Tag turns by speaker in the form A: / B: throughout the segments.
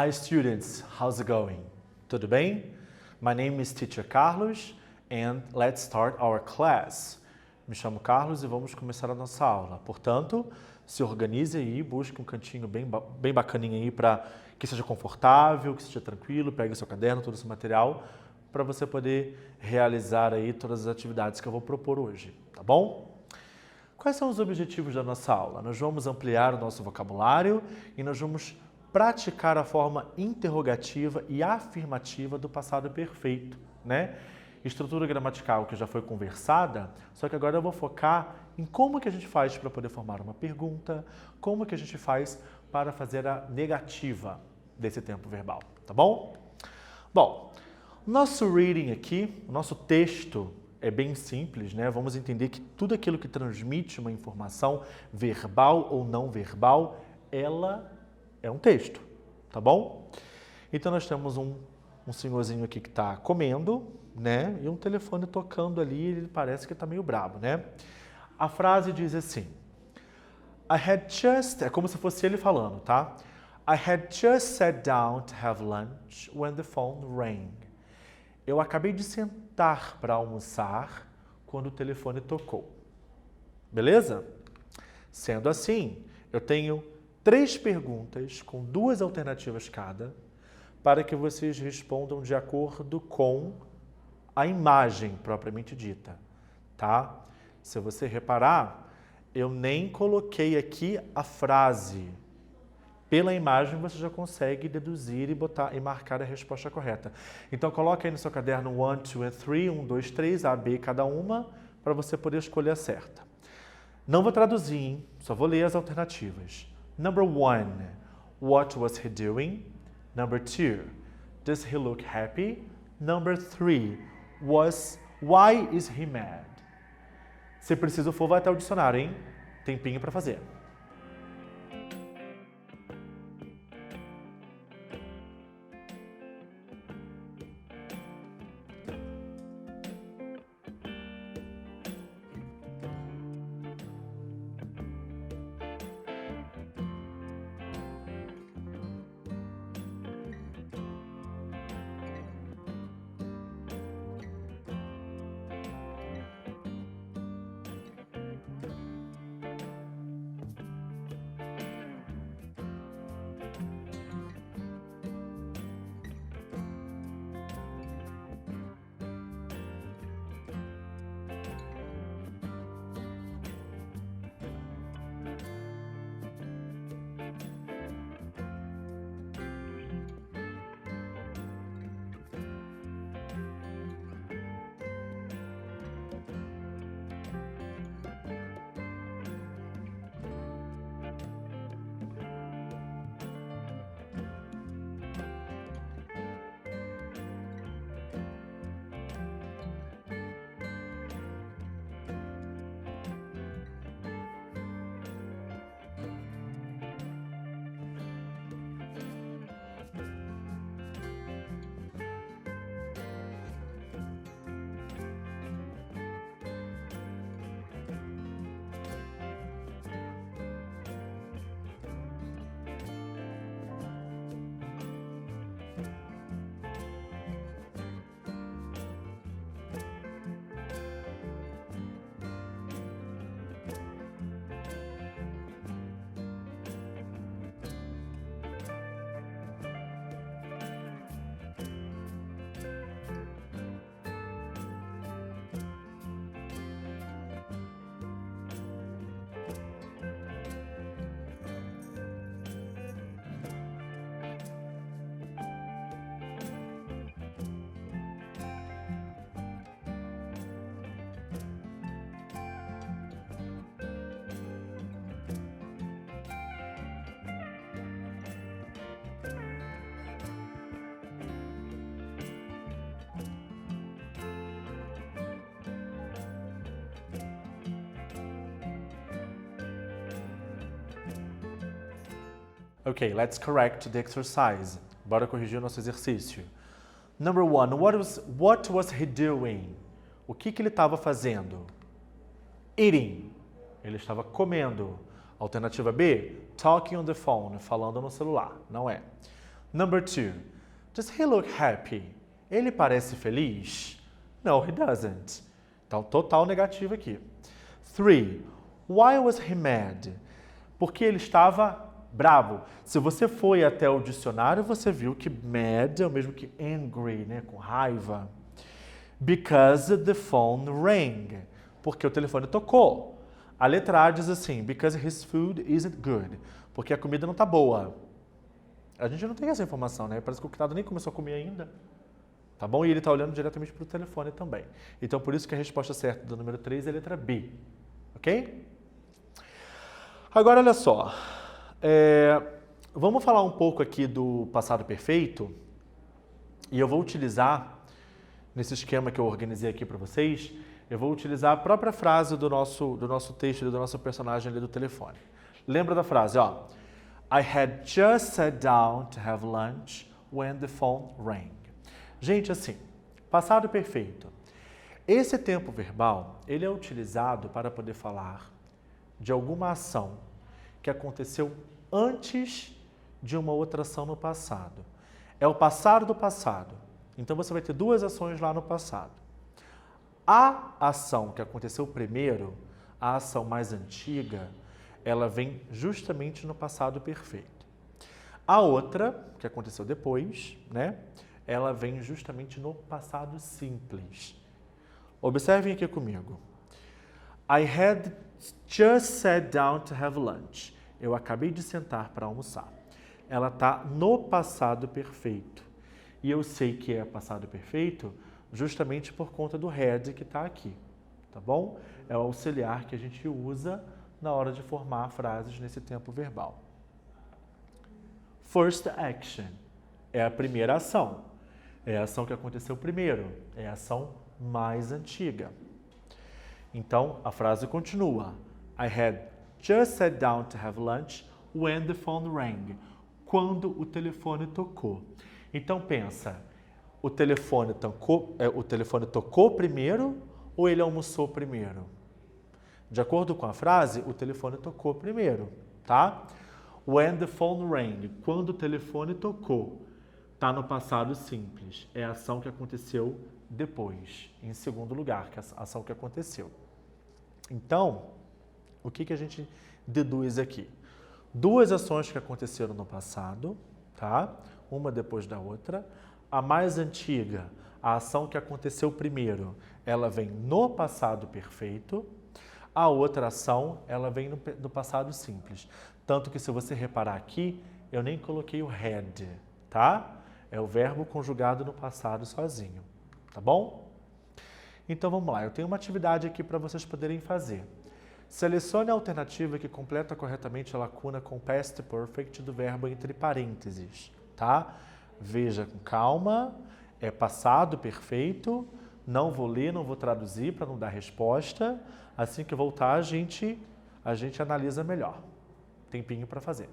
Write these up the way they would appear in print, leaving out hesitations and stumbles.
A: Hi students, how's it going? Tudo bem? My name is Teacher Carlos and let's start our class. Me chamo Carlos e vamos começar a nossa aula. Portanto, se organize aí, busque um cantinho bem bacaninho aí para que seja confortável, que seja tranquilo, pegue o seu caderno, todo o seu material, para você poder realizar aí todas as atividades que eu vou propor hoje, tá bom? Quais são os objetivos da nossa aula? Nós vamos ampliar o nosso vocabulário e nós vamos praticar a forma interrogativa e afirmativa do passado perfeito, né? Estrutura gramatical que já foi conversada, só que agora eu vou focar em como que a gente faz para poder formar uma pergunta, como que a gente faz para fazer a negativa desse tempo verbal, tá bom? Bom, nosso reading aqui, o nosso texto é bem simples, né? Vamos entender que tudo aquilo que transmite uma informação verbal ou não verbal, ela é um texto, tá bom? Então nós temos um senhorzinho aqui que está comendo, né? E um telefone tocando ali, ele parece que está meio brabo, né? A frase diz assim, é como se fosse ele falando, tá? I had just sat down to have lunch when the phone rang. Eu acabei de sentar para almoçar quando o telefone tocou. Beleza? Sendo assim, eu tenho 3 perguntas com 2 alternativas cada para que vocês respondam de acordo com a imagem propriamente dita, tá? Se você reparar, eu nem coloquei aqui a frase. Pela imagem você já consegue deduzir e marcar a resposta correta. Então coloca aí no seu caderno 1, 2 and 3, 1, 2, 3, A, B, cada uma, para você poder escolher a certa. Não vou traduzir, hein? Só vou ler as alternativas. Number 1, what was he doing? Number 2, does he look happy? Number 3, why is he mad? Se preciso for, vai até o dicionário, hein? Tempinho para fazer. Ok, let's correct the exercise. Bora corrigir o nosso exercício. Number 1, what was he doing? O que ele estava fazendo? Eating. Ele estava comendo. Alternativa B, talking on the phone, falando no celular. Não é. Number 2. Does he look happy? Ele parece feliz? No, he doesn't. Então, total negativo aqui. 3. Why was he mad? Porque ele estava bravo. Se você foi até o dicionário, você viu que mad é o mesmo que angry, né? Com raiva. Because the phone rang. Porque o telefone tocou. A letra A diz assim, because his food isn't good. Porque a comida não está boa. A gente não tem essa informação, né? Parece que o coitado nem começou a comer ainda. Tá bom? E ele está olhando diretamente para o telefone também. Então, por isso que a resposta certa do número 3 é a letra B. Ok? Agora, olha só. Vamos falar um pouco aqui do passado perfeito. E eu vou utilizar, nesse esquema que eu organizei aqui para vocês, eu vou utilizar a própria frase do nosso texto, do nosso personagem ali do telefone. Lembra da frase, ó. I had just sat down to have lunch when the phone rang. Gente, assim, passado perfeito. Esse tempo verbal, ele é utilizado para poder falar de alguma ação que aconteceu antes de uma outra ação no passado. É o passado do passado. Então, você vai ter duas ações lá no passado. A ação que aconteceu primeiro, a ação mais antiga, ela vem justamente no passado perfeito. A outra, que aconteceu depois, né? Ela vem justamente no passado simples. Observem aqui comigo. I had just sat down to have lunch. Eu acabei de sentar para almoçar. Ela está no passado perfeito. E eu sei que é passado perfeito justamente por conta do had que está aqui. Tá bom? É o auxiliar que a gente usa na hora de formar frases nesse tempo verbal. First action é a primeira ação. É a ação que aconteceu primeiro. É a ação mais antiga. Então, a frase continua. I had just sat down to have lunch when the phone rang. Quando o telefone tocou. Então, pensa, o telefone tocou primeiro ou ele almoçou primeiro? De acordo com a frase, o telefone tocou primeiro, tá? When the phone rang. Quando o telefone tocou. Está no passado simples. É a ação que aconteceu depois. Em segundo lugar, que é a ação que aconteceu. Então, o que a gente deduz aqui? Duas ações que aconteceram no passado, tá? Uma depois da outra. A mais antiga, a ação que aconteceu primeiro, ela vem no passado perfeito. A outra ação, ela vem no passado simples. Tanto que se você reparar aqui, eu nem coloquei o had, tá? É o verbo conjugado no passado sozinho, tá bom? Então vamos lá, eu tenho uma atividade aqui para vocês poderem fazer. Selecione a alternativa que completa corretamente a lacuna com past perfect do verbo entre parênteses, tá? Veja com calma, é passado perfeito, não vou ler, não vou traduzir para não dar resposta. Assim que voltar, a gente analisa melhor. Tempinho para fazer.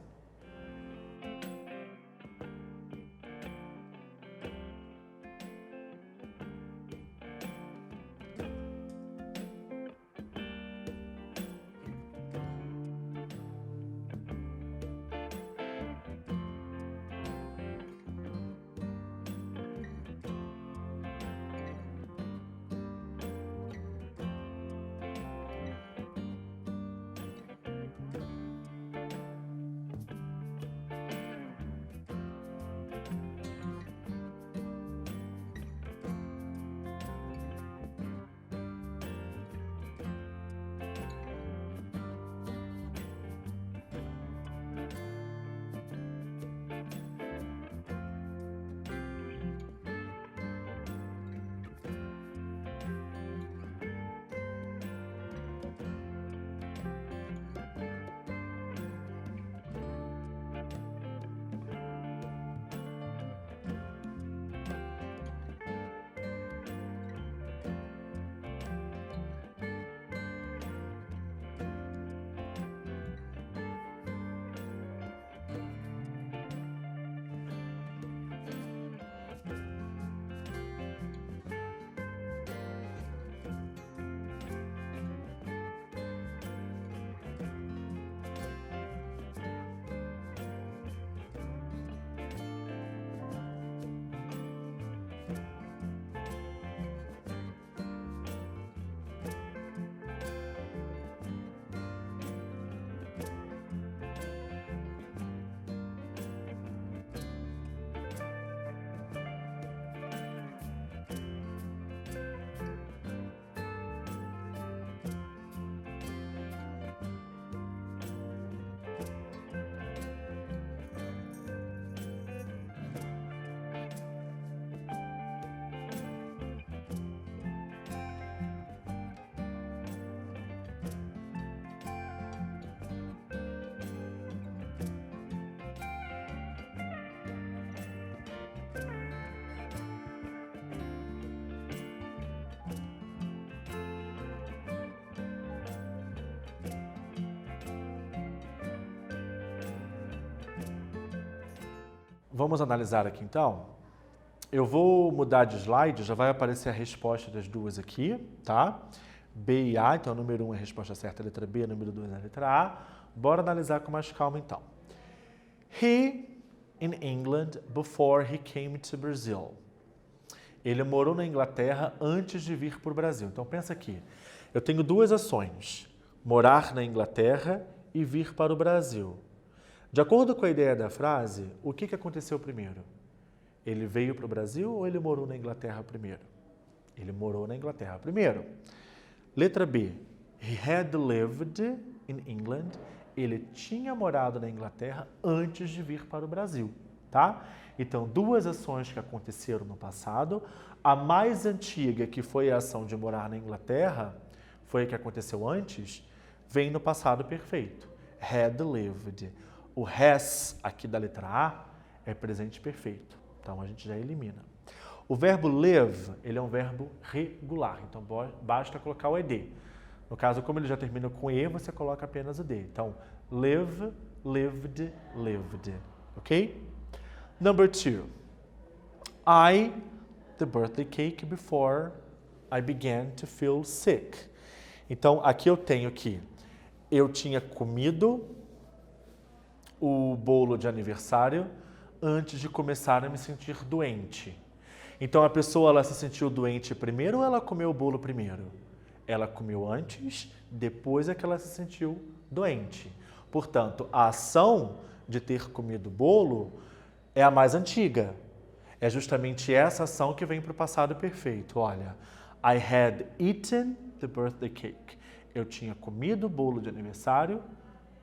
A: Vamos analisar aqui então. Eu vou mudar de slide, já vai aparecer a resposta das duas aqui, tá? B e A, então número 1 é a resposta certa, a letra B, número 2 é a letra A. Bora analisar com mais calma então. He in England before he came to Brazil. Ele morou na Inglaterra antes de vir para o Brasil. Então pensa aqui, eu tenho duas ações, morar na Inglaterra e vir para o Brasil. De acordo com a ideia da frase, o que aconteceu primeiro? Ele veio para o Brasil ou ele morou na Inglaterra primeiro? Ele morou na Inglaterra primeiro. Letra B, he had lived in England. Ele tinha morado na Inglaterra antes de vir para o Brasil, tá? Então, duas ações que aconteceram no passado. A mais antiga, que foi a ação de morar na Inglaterra, foi a que aconteceu antes, vem no passado perfeito. Had lived. O has, aqui da letra A, é presente perfeito. Então, a gente já elimina. O verbo live, ele é um verbo regular. Então, basta colocar o ed. No caso, como ele já termina com E, você coloca apenas o D. Então, live, lived, lived. Ok? Number 2. I the birthday cake before I began to feel sick. Então, aqui eu tenho que eu tinha comido o bolo de aniversário antes de começar a me sentir doente. Então, a pessoa ela se sentiu doente primeiro ou ela comeu o bolo primeiro? Ela comeu antes, depois é que ela se sentiu doente. Portanto, a ação de ter comido o bolo é a mais antiga. É justamente essa ação que vem para o passado perfeito. Olha, I had eaten the birthday cake. Eu tinha comido o bolo de aniversário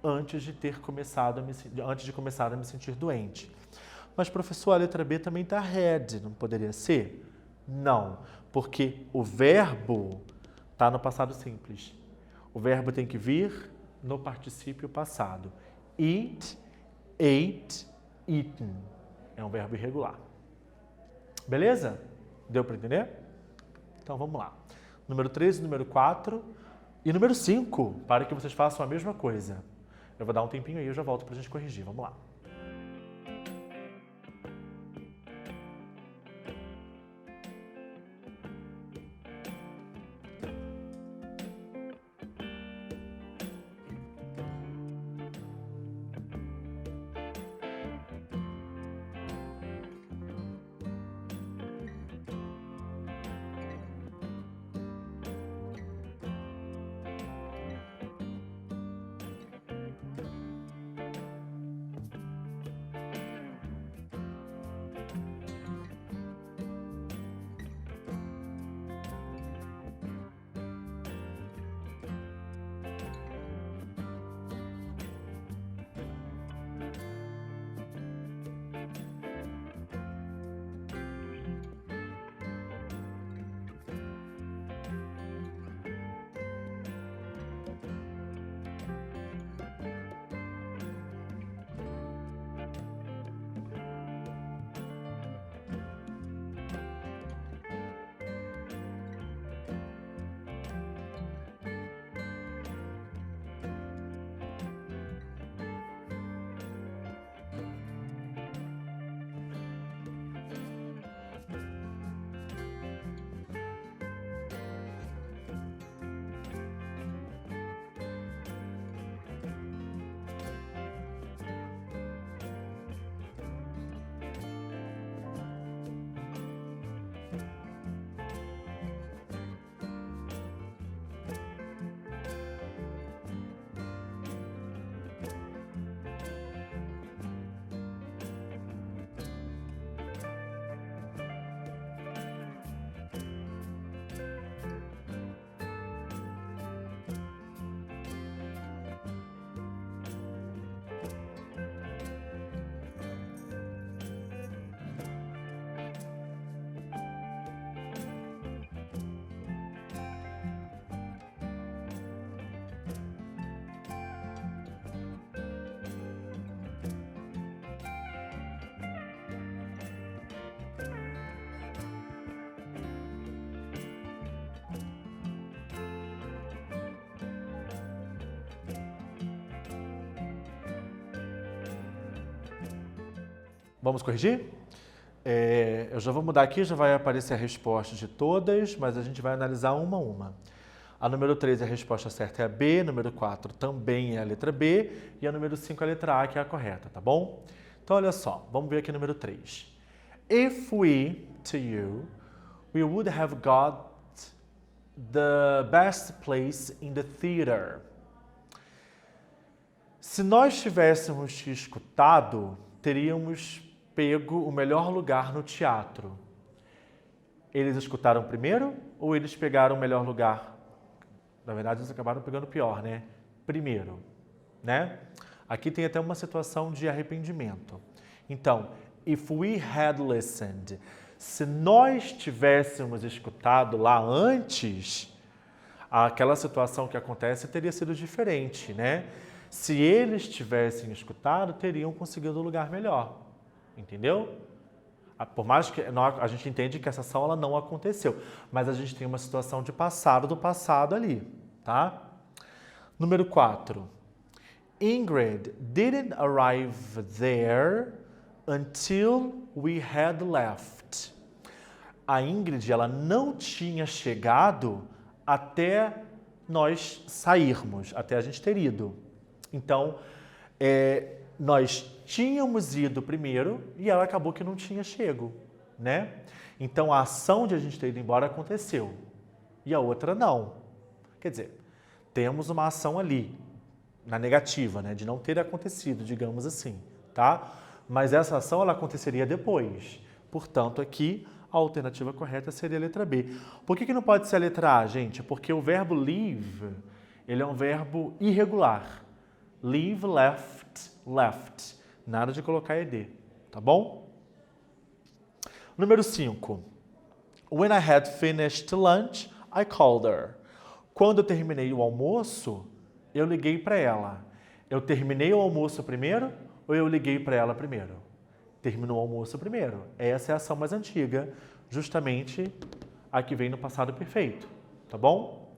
A: antes de começar a me sentir doente. Mas, professor, a letra B também está had, não poderia ser? Não, porque o verbo está no passado simples. O verbo tem que vir no particípio passado. Eat, ate, eaten. É um verbo irregular. Beleza? Deu para entender? Então vamos lá. Número 13, número 4 e número 5, para que vocês façam a mesma coisa. Eu vou dar um tempinho aí, eu já volto para a gente corrigir. Vamos lá. Vamos corrigir? Eu já vou mudar aqui, já vai aparecer a resposta de todas, mas a gente vai analisar uma a uma. A número 3, a resposta certa é a B, número 4 também é a letra B, e a número 5 é a letra A, que é a correta, tá bom? Então, olha só, vamos ver aqui o número 3. If we, to you, we would have got the best place in the theater. Se nós tivéssemos te escutado, teríamos pego o melhor lugar no teatro. Eles escutaram primeiro ou eles pegaram o melhor lugar? Na verdade, eles acabaram pegando o pior, né? Primeiro, né? Aqui tem até uma situação de arrependimento. Então, if we had listened, se nós tivéssemos escutado lá antes, aquela situação que acontece teria sido diferente, né? Se eles tivessem escutado, teriam conseguido um lugar melhor, entendeu? Por mais que a gente entende que essa ação ela não aconteceu, mas a gente tem uma situação de passado do passado ali, tá? Número 4. Ingrid didn't arrive there until we had left. A Ingrid ela não tinha chegado até nós sairmos, até a gente ter ido. Então, nós tínhamos ido primeiro e ela acabou que não tinha chego, né? Então, a ação de a gente ter ido embora aconteceu e a outra não. Quer dizer, temos uma ação ali, na negativa, né? De não ter acontecido, digamos assim, tá? Mas essa ação ela aconteceria depois. Portanto, aqui a alternativa correta seria a letra B. Por que não pode ser a letra A, gente? Porque o verbo leave, ele é um verbo irregular. Leave, left, left. Nada de colocar ED, tá bom? Número 5. When I had finished lunch, I called her. Quando eu terminei o almoço, eu liguei para ela. Eu terminei o almoço primeiro ou eu liguei para ela primeiro? Terminou o almoço primeiro. Essa é a ação mais antiga, justamente a que vem no passado perfeito, tá bom?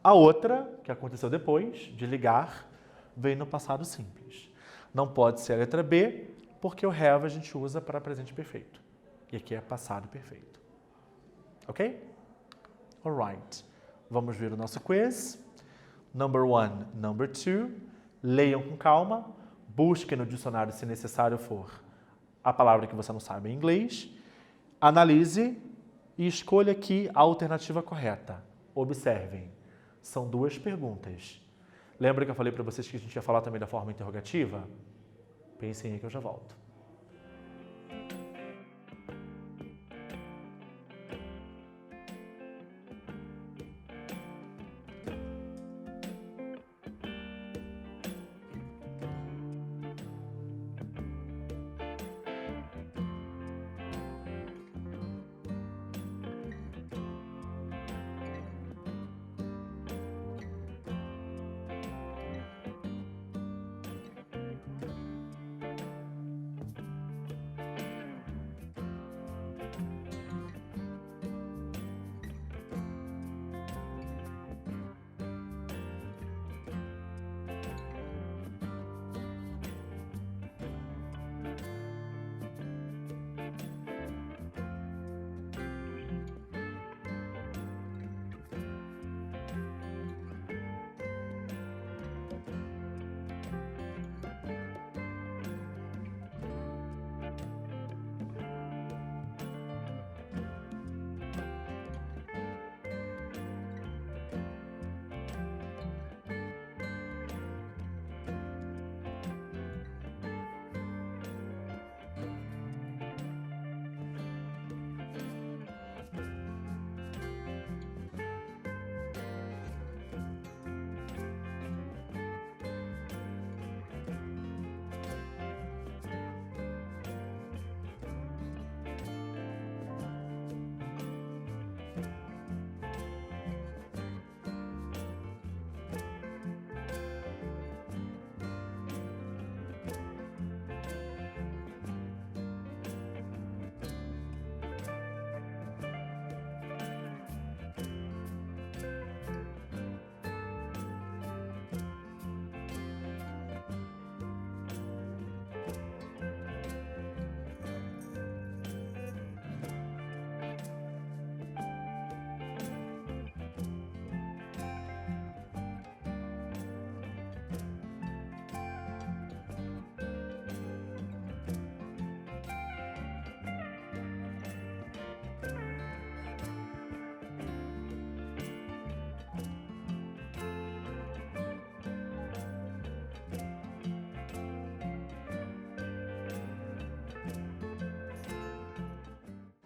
A: A outra, que aconteceu depois, de ligar, vem no passado simples. Não pode ser a letra B, porque o have a gente usa para presente perfeito. E aqui é passado perfeito. Ok? Alright. Vamos ver o nosso quiz. Number 1, number 2. Leiam com calma. Busquem no dicionário, se necessário for, a palavra que você não sabe em inglês. Analise e escolha aqui a alternativa correta. Observem. São 2 perguntas. Lembra que eu falei para vocês que a gente ia falar também da forma interrogativa? Pensem aí que eu já volto.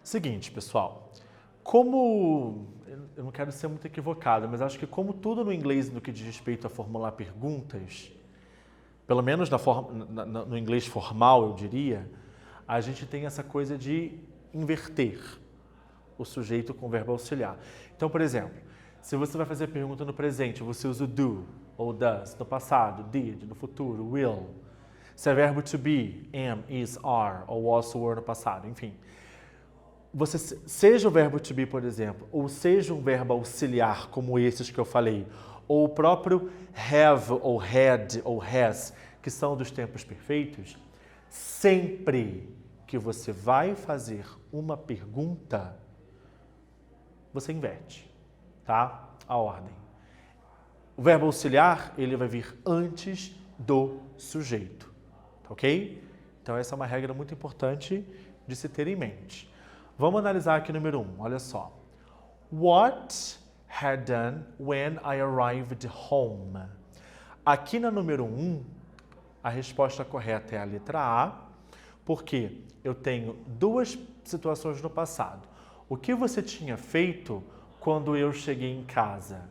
A: Seguinte, pessoal, como... Eu não quero ser muito equivocado, mas acho que como tudo no inglês no que diz respeito a formular perguntas, pelo menos no inglês formal, eu diria, a gente tem essa coisa de inverter o sujeito com o verbo auxiliar. Então, por exemplo, se você vai fazer a pergunta no presente, você usa o do ou does, no passado, did, no futuro, will. Se é verbo to be, am, is, are, ou was, were no passado, enfim. Você, seja o verbo to be, por exemplo, ou seja um verbo auxiliar, como esses que eu falei, ou o próprio have, ou had, ou has, que são dos tempos perfeitos, sempre que você vai fazer uma pergunta, você inverte, tá? A ordem. O verbo auxiliar, ele vai vir antes do sujeito, tá ok? Então essa é uma regra muito importante de se ter em mente. Vamos analisar aqui o número 1, olha só. What had done when I arrived home? Aqui na número 1, a resposta correta é a letra A, porque eu tenho duas situações no passado. O que você tinha feito quando eu cheguei em casa?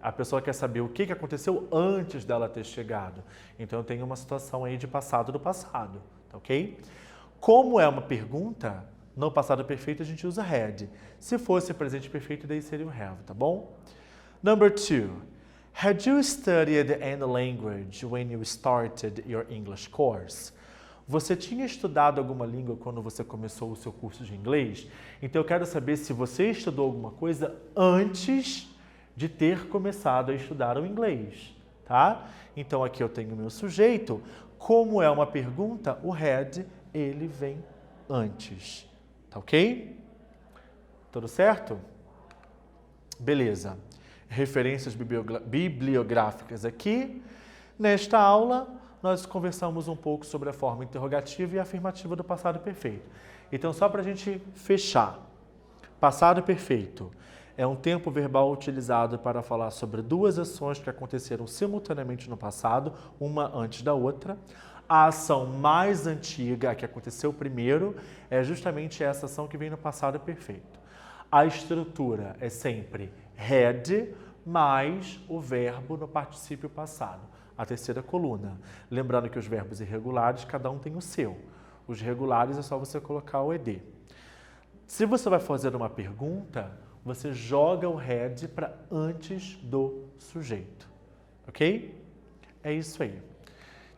A: A pessoa quer saber o que aconteceu antes dela ter chegado. Então eu tenho uma situação aí de passado do passado, tá ok? Como é uma pergunta, no passado perfeito a gente usa had. Se fosse presente perfeito, daí seria o have, tá bom? Number 2. Had you studied any language when you started your English course? Você tinha estudado alguma língua quando você começou o seu curso de inglês? Então eu quero saber se você estudou alguma coisa antes de ter começado a estudar o inglês, tá? Então aqui eu tenho o meu sujeito. Como é uma pergunta, o had, ele vem antes. Tá ok? Tudo certo? Beleza. Referências bibliográficas aqui. Nesta aula, nós conversamos um pouco sobre a forma interrogativa e afirmativa do passado perfeito. Então, só para a gente fechar. Passado perfeito é um tempo verbal utilizado para falar sobre duas ações que aconteceram simultaneamente no passado, uma antes da outra. A ação mais antiga, a que aconteceu primeiro, é justamente essa ação que vem no passado perfeito. A estrutura é sempre had mais o verbo no particípio passado, a terceira coluna. Lembrando que os verbos irregulares, cada um tem o seu. Os regulares é só você colocar o ed. Se você vai fazer uma pergunta, você joga o had para antes do sujeito. Ok? É isso aí.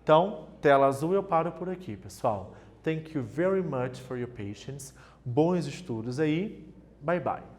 A: Então, tela azul, eu paro por aqui, pessoal. Thank you very much for your patience. Bons estudos aí. Bye, bye.